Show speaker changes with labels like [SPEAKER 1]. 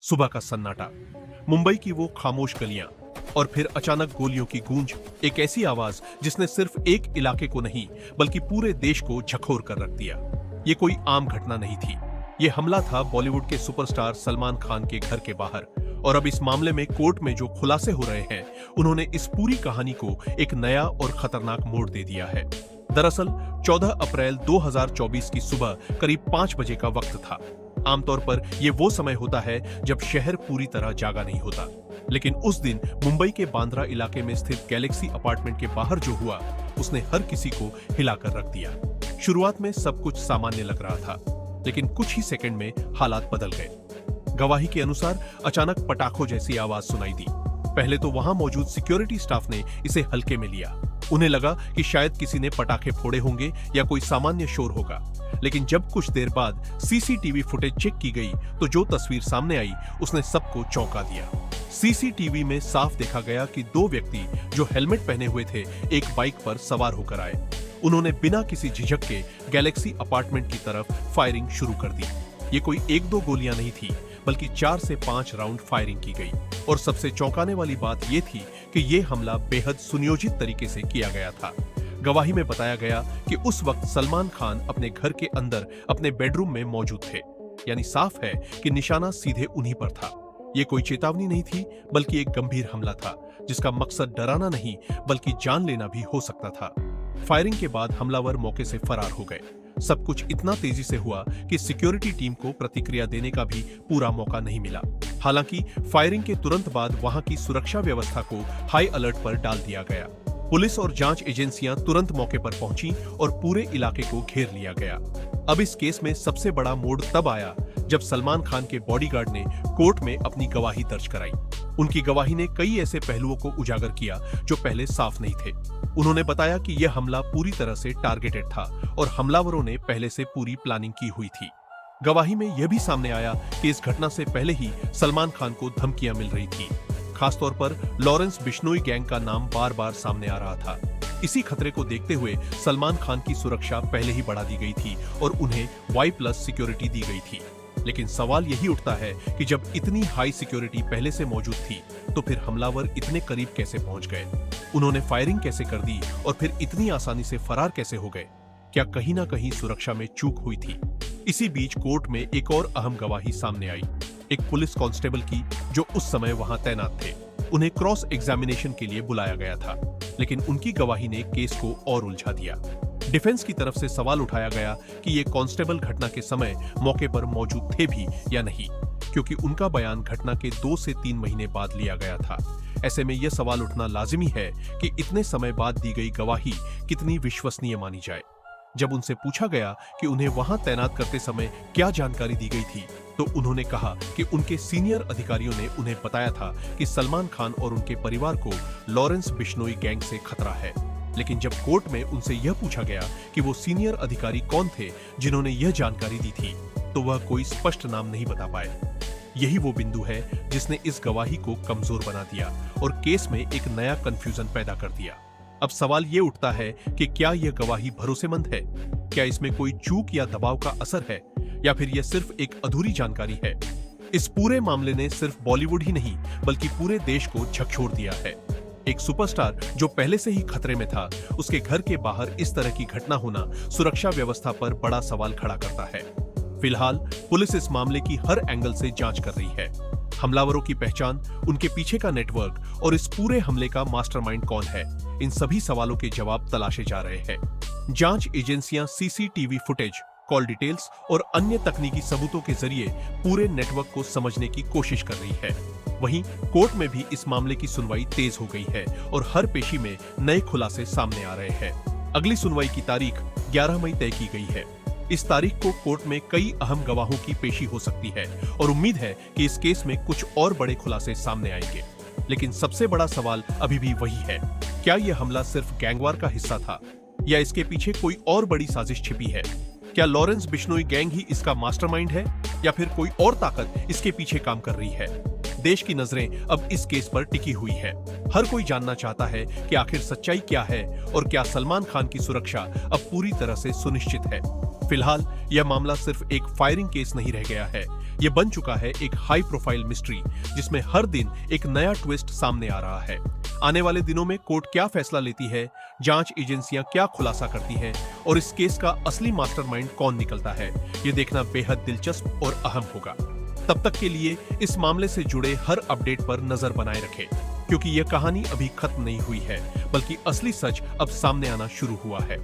[SPEAKER 1] सुबह का सन्नाटा, मुंबई की वो खामोश गलियां और फिर अचानक गोलियों की गूंज, एक ऐसी आवाज जिसने सिर्फ एक इलाके को नहीं बल्कि पूरे देश को झकझोर कर रख दिया। ये कोई आम घटना नहीं थी। ये हमला था बॉलीवुड के सुपरस्टार सलमान खान के घर के बाहर। और अब इस मामले में कोर्ट में जो खुलासे हो रहे हैं, उन्होंने इस पूरी कहानी को एक नया और खतरनाक मोड़ दे दिया है। दरअसल 14 अप्रैल 2024 की सुबह करीब 5 बजे का वक्त था। आमतौर पर यह वो समय होता है जब शहर पूरी तरह जागा नहीं होता, लेकिन उस दिन मुंबई के बांद्रा इलाके में स्थित गैलेक्सी अपार्टमेंट के बाहर जो हुआ, उसने हर किसी को हिलाकर रख दिया। शुरुआत में सब कुछ सामान्य लग रहा था, लेकिन कुछ ही सेकंड में हालात बदल गए। गवाही के अनुसार अचानक पटाखों जैसी आवाज सुनाई दी। पहले तो वहां मौजूद सिक्योरिटी स्टाफ ने इसे हल्के में लिया। उन्हें लगा कि शायद किसी ने पटाखे फोड़े होंगे या कोई सामान्य शोर होगा। लेकिन जब कुछ देर बाद सीसीटीवी फुटेज चेक की गई, तो जो तस्वीर सामने आई उसने सबको चौंका दिया। सीसीटीवी में साफ देखा गया कि दो व्यक्ति जो हेलमेट पहने हुए थे, एक बाइक पर सवार होकर आए। उन्होंने बिना किसी झिझक के गैलेक्सी अपार्टमेंट की तरफ फायरिंग शुरू कर दी। ये कोई 1-2 गोलियां नहीं थी, बल्कि 4 से 5 राउंड फायरिंग की गई। और सबसे चौंकाने वाली बात यह थी कि यह हमला बेहद सुनियोजित तरीके से किया गया था। गवाही में बताया गया कि उस वक्त सलमान खान अपने घर के अंदर अपने बेडरूम में मौजूद थे। यानी साफ है कि निशाना सीधे उन्हीं पर था। यह कोई चेतावनी नहीं थी, बल्कि एक गंभीर हमला था, जिसका मकसद डराना नहीं बल्कि जान लेना भी हो सकता था। फायरिंग के बाद हमलावर मौके से फरार हो गए। सब कुछ इतना तेजी से हुआ कि सिक्योरिटी टीम को प्रतिक्रिया देने का भी पूरा मौका नहीं मिला। हालांकि फायरिंग के तुरंत बाद वहां की सुरक्षा व्यवस्था को हाई अलर्ट पर डाल दिया गया। पुलिस और जांच एजेंसियां तुरंत मौके पर पहुंची और पूरे इलाके को घेर लिया गया। अब इस केस में सबसे बड़ा मोड़ तब आया जब सलमान खान के बॉडीगार्ड ने कोर्ट में अपनी गवाही दर्ज कराई। उनकी गवाही ने कई ऐसे पहलुओं को उजागर किया जो पहले साफ नहीं थे। उन्होंने बताया कि यह हमला पूरी तरह से टारगेटेड था और हमलावरों ने पहले से पूरी प्लानिंग की हुई थी। गवाही में यह भी सामने आया कि इस घटना से पहले ही सलमान खान को धमकियां मिल रही थी। खासतौर पर लॉरेंस बिश्नोई गैंग का नाम बार बार सामने आ रहा था। इसी खतरे को देखते हुए सलमान खान की सुरक्षा पहले ही बढ़ा दी गई थी और उन्हें Y+ सिक्योरिटी दी गई थी। लेकिन सवाल यही उठता है कि जब इतनी हाई सिक्योरिटी पहले से मौजूद थी, तो फिर हमलावर इतने करीब कैसे पहुंच गए? उन्होंने फायरिंग कैसे कर दी और फिर इतनी आसानी से फरार कैसे हो गए? क्या कहीं ना कहीं सुरक्षा में चूक हुई थी? इसी बीच कोर्ट में एक और अहम गवाही सामने आई, एक पुलिस कांस्टेबल की जो उस समय वहां तैनात थे। उन्हें क्रॉस एग्जामिनेशन के लिए बुलाया गया था, लेकिन उनकी गवाही ने केस को और उलझा दिया। डिफेंस की तरफ से सवाल उठाया गया कि ये कांस्टेबल घटना के समय मौके पर मौजूद थे भी या नहीं, क्योंकि उनका बयान घटना के 2 से 3 महीने बाद लिया गया था। ऐसे में यह सवाल उठना लाजिमी है कि इतने समय बाद दी गई गवाही कितनी विश्वसनीय मानी जाए। जब उनसे पूछा गया कि उन्हें वहां तैनात करते समय क्या जानकारी दी गई थी, तो उन्होंने कहा कि उनके सीनियर अधिकारियों ने उन्हें बताया था कि सलमान खान और उनके परिवार को लॉरेंस बिश्नोई गैंग से खतरा है। लेकिन जब कोर्ट में उनसे यह पूछा गया कि वो सीनियर अधिकारी कौन थे जिन्होंने यह जानकारी दी थी, तो वह कोई स्पष्ट नाम नहीं बता पाए। यही वो बिंदु है जिसने इस गवाही को कमजोर बना दिया और केस में एक नया कंफ्यूजन पैदा कर दिया। अब सवाल ये उठता है कि क्या यह गवाही भरोसेमंद है? क्या इसमें कोई चूक या दबाव का असर है, या फिर यह सिर्फ एक अधूरी जानकारी है? इस पूरे मामले ने सिर्फ बॉलीवुड ही नहीं बल्कि पूरे देश को झकझोर दिया है। एक सुपरस्टार जो पहले से ही खतरे में था, उसके घर के बाहर इस तरह की घटना होना सुरक्षा व्यवस्था पर बड़ा सवाल खड़ा करता है। फिलहाल पुलिस इस मामले की हर एंगल से जांच कर रही है। हमलावरों की पहचान, उनके पीछे का नेटवर्क और इस पूरे हमले का मास्टरमाइंड कौन है, इन सभी सवालों के जवाब तलाशे जा रहे हैं। जांच एजेंसियां सीसीटीवी फुटेज, कॉल डिटेल्स और अन्य तकनीकी सबूतों के जरिए पूरे नेटवर्क को समझने की कोशिश कर रही है। वहीं कोर्ट में भी इस मामले की सुनवाई तेज हो गई है और हर पेशी में नए खुलासे सामने आ रहे हैं। अगली सुनवाई की तारीख 11 मई तय की गई है। इस तारीख को कोर्ट में कई अहम गवाहों की पेशी हो सकती है और उम्मीद है कि इस केस में कुछ और बड़े खुलासे सामने आएंगे। लेकिन सबसे बड़ा सवाल अभी भी वही है, क्या यह हमला सिर्फ गैंगवार का हिस्सा था या इसके पीछे कोई और बड़ी साजिश छिपी है? क्या लॉरेंस बिश्नोई गैंग ही इसका मास्टरमाइंड है या फिर कोई और ताकत इसके पीछे काम कर रही है? देश की नजरें अब इस केस पर टिकी हुई है। हर कोई जानना चाहता है कि आखिर सच्चाई क्या है और क्या सलमान खान की सुरक्षा अब पूरी तरह से सुनिश्चित है। फिलहाल यह मामला सिर्फ एक फायरिंग केस नहीं रह गया है, यह बन चुका है एक हाई प्रोफाइल मिस्ट्री जिसमें हर दिन एक नया ट्विस्ट सामने आ रहा है। आने वाले दिनों में कोर्ट क्या फैसला लेती है, जांच एजेंसियां क्या खुलासा करती हैं और इस केस का असली मास्टरमाइंड कौन निकलता है, यह देखना बेहद दिलचस्प और अहम होगा। तब तक के लिए इस मामले से जुड़े हर अपडेट पर नजर बनाए रखें, क्योंकि यह कहानी अभी खत्म नहीं हुई है, बल्कि असली सच अब सामने आना शुरू हुआ है।